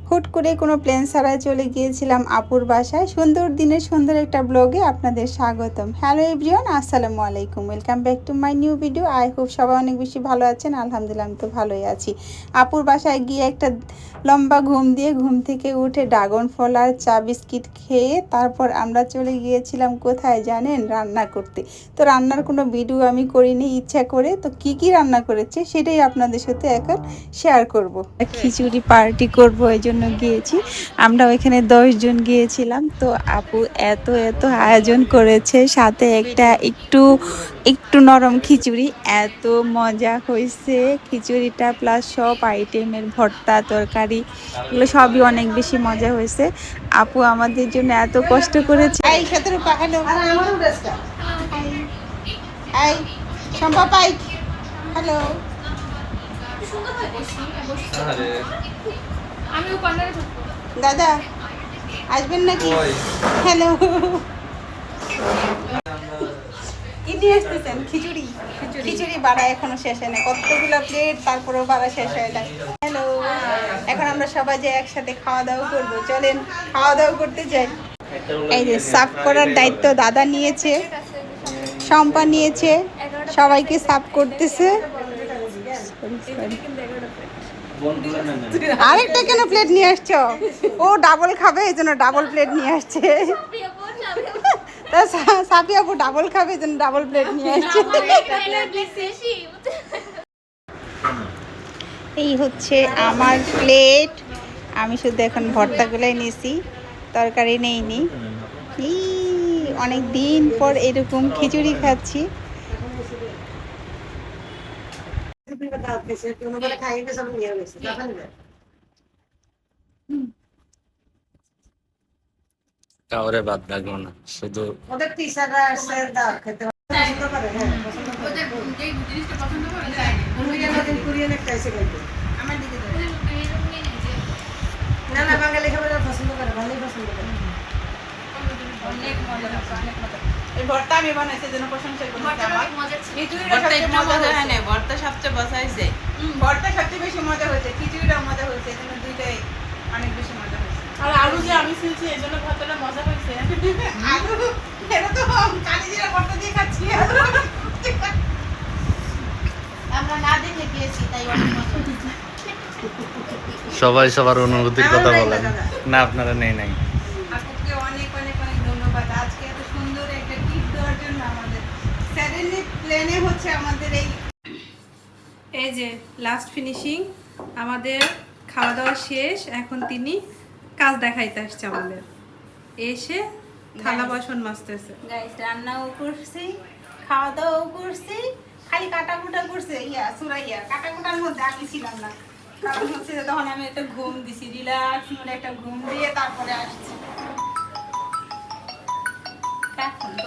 হুট করে কোনো প্ল্যান ছাড়াই চলে গিয়েছিলাম আপুর বাসায়। সুন্দর দিনের সুন্দর একটা ব্লগে আপনাদের স্বাগতম। হ্যালো এভরিওয়ান, আসসালামু আলাইকুম, welcome back to my new video. I hope সবাই অনেক বেশি ভালো আছেন। আলহামদুলিল্লাহ আমি তো ভালোই আছি। আপুর বাসায় গিয়ে একটা লম্বা ঘুম দিয়ে ঘুম থেকে উঠে ড্রাগন ফল আর চা বিস্কিট খেয়ে তারপর আমরা চলে গিয়েছিলাম কোথায় জানেন? রান্না করতে। তো রান্নার কোনো ভিডিও আমি করিনি ইচ্ছা করে। তো কি কি রান্না করেছে সেটাই আপনাদের সাথে এখন শেয়ার করব। খিচুড়ি পার্টি করব এই জন্য গিয়েছি। আমরা ওইখানে 10 জন গিয়েছিলাম। তো আপু এত এত আয়োজন করেছে, সাথে একটা একটু একটু নরম খিচুড়ি। এত মজা হয়েছে খিচুড়িটা, প্লাস সব আইটেমের ভর্তা তরকারি, এগুলো সবই অনেক বেশি মজা হয়েছে। আপু আমাদের জন্য এত কষ্ট করেছে। হ্যালো, দাদা আসবেন নাকি? হ্যালো, কি নিয়ে আসতেছেন? খিচুড়ি। খিচুড়ি বাড়া এখনো শেষ হয় না, কতগুলো প্লেট, তারপরেও বাড়া শেষ হয় না। হ্যালো, এখন আমরা সবাই যে একসাথে খাওয়া দাওয়া করবো, চলেন খাওয়া দাওয়া করতে যাই। এই যে সার্ভ করার দায়িত্ব দাদা নিয়েছে, শম্পা নিয়েছে, সবাইকে সার্ভ করতেছে। আরেকটা কেন প্লেট নিয়ে আসছো? ও ডাবল খাবে এই জন্য ডাবল প্লেট নিয়ে আসছে। সাফি আপু ডাবল খাবে এই জন্য ডাবল প্লেট নিয়ে আসছে। এই হচ্ছে আমার প্লেট। আমি শুধু এখন ভর্তাগুলাই নিয়েছি, তরকারি নেইনি। অনেক দিন পর এরকম খিচুড়ি খাচ্ছি। কাউরে বাদ রাখবো না, শুধু ওদের টিচাররা আসছে দাও খেতে পছন্দ করে। হ্যাঁ পছন্দ করে। ওদের যেই জিনিসটা পছন্দ করে যায় কোরিয়ান একটা এসে খাইতে আমার দিকে না না বাঙালি খাবার পছন্দ করে, ভালোই পছন্দ করে। অনেক মজা লাগছে, অনেক মজা। এই ভর্তা আমি বানাইছি জন্য প্রশংসা করছি। আমার খিচুড়িটা সবচেয়ে মজা হয় না, ভর্তা সবচেয়ে বসাইছে। ভর্তা সবচেয়ে বেশি মজা হয়েছে, খিচুড়িটাও মজা হয়েছে, এজন্য দুইটাই অনেক বেশি মজা হয়েছে। আর আলু যে আমি ছিলছি এজন্য ভর্তাটা মজা হয়েছে। আলু এটা তো কালি জিরা ভর্তা দিয়ে খাচ্ছি। আমরা না দেখে গিয়েছি তাই অনেক মজা হয়েছে। সবাই সবার অনুভূতির কথা বলেন না, আপনারা নেই নাই। আপুকে অনেক অনেক অনেক ধন্যবাদ আজকে এত সুন্দর একটা গিফট দেওয়ার জন্য। আমাদের সাডেনলি প্ল্যানে হচ্ছে আমাদের এই যে লাস্ট ফিনিশিং, আমাদের খাওয়া দাওয়া শেষ। এখন তিনি কাজ দেখাইতে আসছে আমাদের, এসে থালা বাসন মাজতেছে। গাইস রান্নাও করছি, খাওয়া দাওয়াও করছি, খালি কাটাকুটা করছে। সুরাইয়া কাটাকুটার মধ্যে আমি ছিলাম না, কারণ হচ্ছে তখন আমি একটা ঘুম দিছি, রিল্যাক্স মানে একটা ঘুম দিয়ে তারপরে আসছি। এখন তো